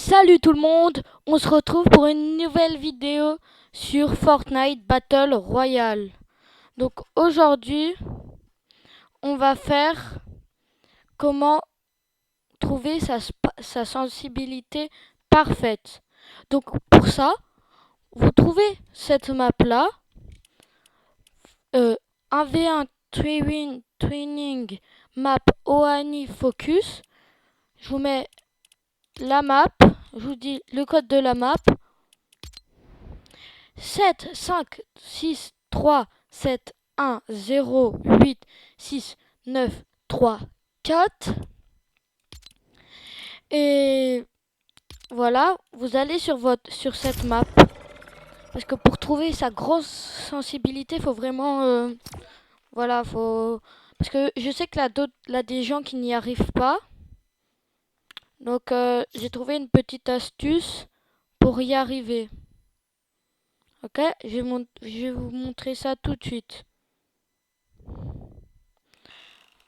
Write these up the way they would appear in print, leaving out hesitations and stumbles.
Salut tout le monde, on se retrouve pour une nouvelle vidéo sur Fortnite Battle Royale. Donc aujourd'hui, on va faire comment trouver sa sensibilité parfaite. Donc pour ça, vous trouvez cette map là, 1v1 Twinning Map Oani Focus. Je vous mets la map, je vous dis le code de la map. 7, 5, 6, 3, 7, 1, 0, 8, 6, 9, 3, 4. Et voilà, vous allez sur cette map. Parce que pour trouver sa grosse sensibilité, il faut vraiment... voilà, faut... Parce que je sais que là, des gens qui n'y arrivent pas. Donc j'ai trouvé une petite astuce pour y arriver. Ok, je vais vous montrer ça tout de suite.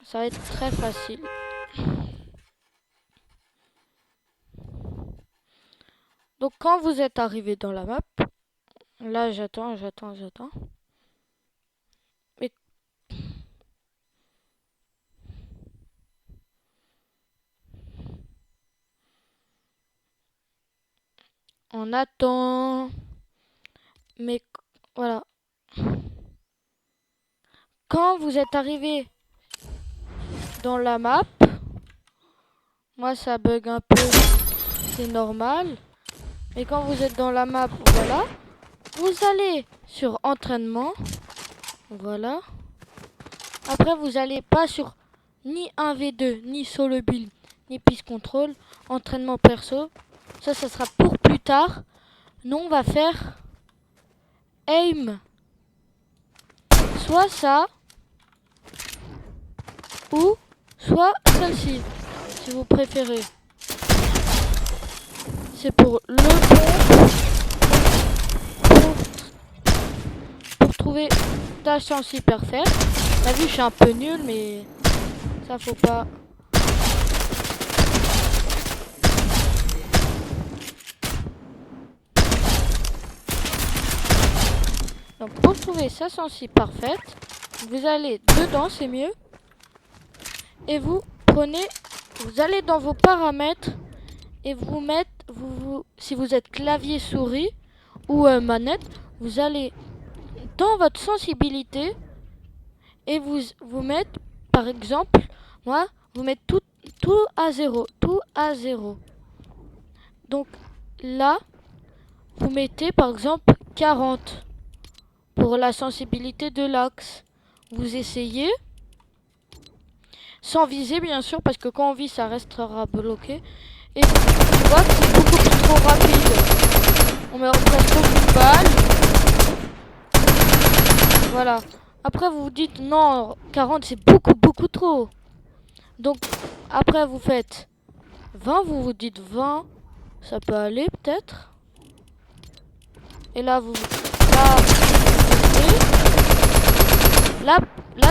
Ça va être très facile. Donc quand vous êtes arrivé dans la map, là j'attends. Et on attend. Mais voilà. Quand vous êtes arrivé dans la map, moi ça bug un peu, c'est normal. Mais quand vous êtes dans la map, voilà, vous allez sur entraînement, voilà. Après vous allez pas sur ni 1v2, ni solo build, ni piste contrôle, entraînement perso. Ça sera pour plus tard. Nous on va faire aim. Soit ça, ou soit celle-ci, si vous préférez. C'est pour le bon, pour trouver ta chance hyper faite. T'as vu, je suis un peu nul, mais ça faut pas. Donc pour trouver sa sensible parfaite, vous allez dedans, c'est mieux. Et vous allez dans vos paramètres et vous mettez, si vous êtes clavier souris ou manette, vous allez dans votre sensibilité et vous mettez, par exemple, moi, vous mettez tout à zéro. Donc là, vous mettez par exemple 40 pour la sensibilité de l'axe. Vous essayez, sans viser bien sûr, parce que quand on vise, ça restera bloqué. Et tu vois que c'est beaucoup plus trop rapide. On met presque une balle. Voilà. Après, vous vous dites, non, 40, c'est beaucoup trop. Donc, après, vous faites 20, vous vous dites 20, ça peut aller peut-être. Et là, là,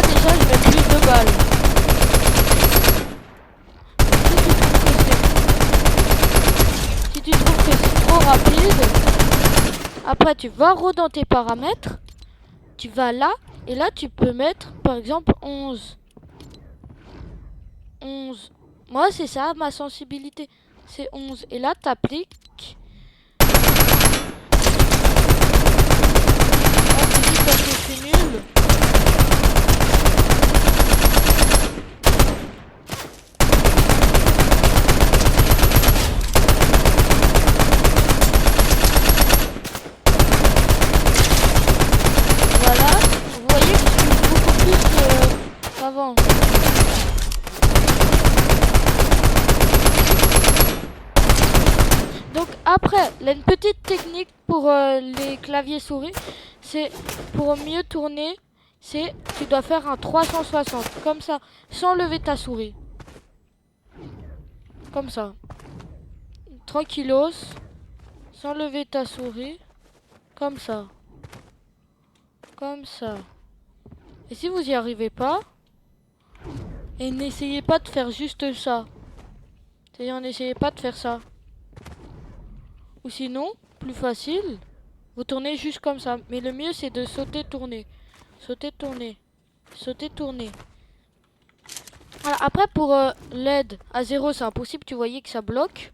déjà, je mets plus de balles. Si tu trouves que c'est trop rapide, après, tu vas dans tes paramètres, tu vas là, et là, tu peux mettre, par exemple, 11. 11. Moi, c'est ça, ma sensibilité. C'est 11. Et là, t'appliques. Parce que je suis nul. Voilà. Vous voyez que je suis beaucoup plus qu'avant. Donc après, il y a une petite technique pour les claviers souris. C'est pour mieux tourner, c'est tu dois faire un 360 comme ça, sans lever ta souris. Comme ça. Tranquillos, sans lever ta souris. Comme ça. Comme ça. Et si vous n'y arrivez pas, et n'essayez pas de faire juste ça. C'est-à-dire n'essayez pas de faire ça. Ou sinon, plus facile, vous tournez juste comme ça. Mais le mieux, c'est de sauter, tourner. Sauter, tourner. Sauter, tourner. Voilà. Après, pour l'aide à 0, c'est impossible. Tu voyais que ça bloque.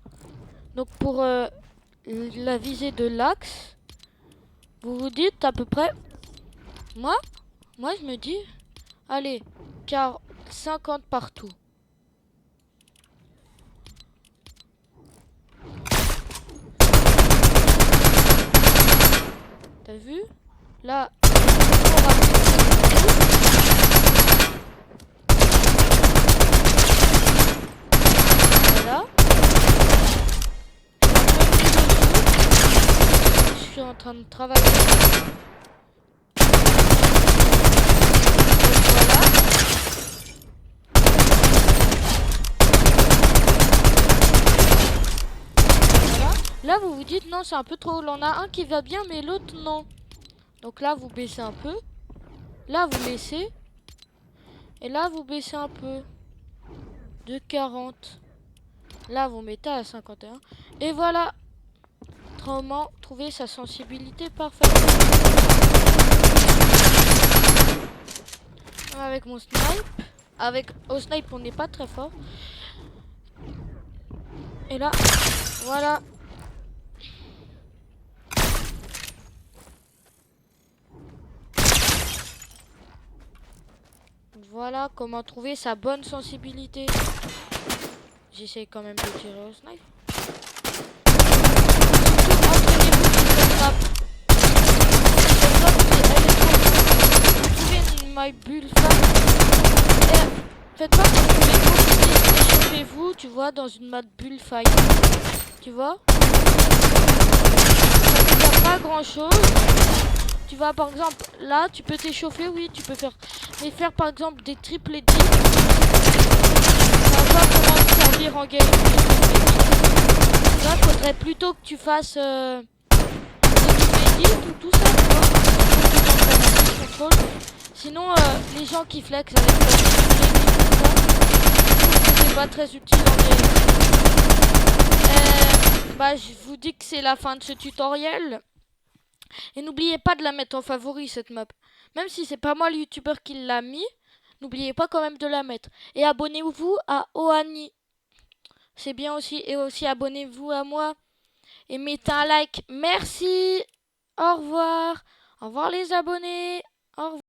Donc, pour la visée de l'axe, vous vous dites à peu près... Moi, je me dis... Allez, car 50 partout. T'as vu? Là, voilà. Je suis en train de travailler. Voilà. Là, vous vous dites non, c'est un peu trop. On en a un qui va bien, mais l'autre non. Donc là, vous baissez un peu. Là, vous laissez. Et là, vous baissez un peu. De 40. Là, vous mettez à 51. Et voilà. Autrement, trouver sa sensibilité parfaite. Avec mon snipe. Au snipe, on n'est pas très fort. Et là, voilà. Voilà comment trouver sa bonne sensibilité. J'essaye quand même de tirer au snipe. Trouvez my bullfight. Faites pas comme tous les autres, échauffez-vous, tu vois, dans une mode bullfight. Tu vois? Ça ne pas grand chose. Tu vois, par exemple, là, tu peux t'échauffer, oui, tu peux faire. Mais faire par exemple des triple edits, ça va pas vraiment te servir en game. Là, faudrait plutôt que tu fasses des triple edits ou tout ça, tu vois. Sinon, les gens qui flex avec c'est pas très utile en game. Bah, je vous dis que c'est la fin de ce tutoriel. Et n'oubliez pas de la mettre en favori cette map. Même si c'est pas moi le youtubeur qui l'a mis, n'oubliez pas quand même de la mettre. Et abonnez-vous à Ohani. C'est bien aussi. Et aussi abonnez-vous à moi. Et mettez un like. Merci. Au revoir. Au revoir les abonnés. Au revoir.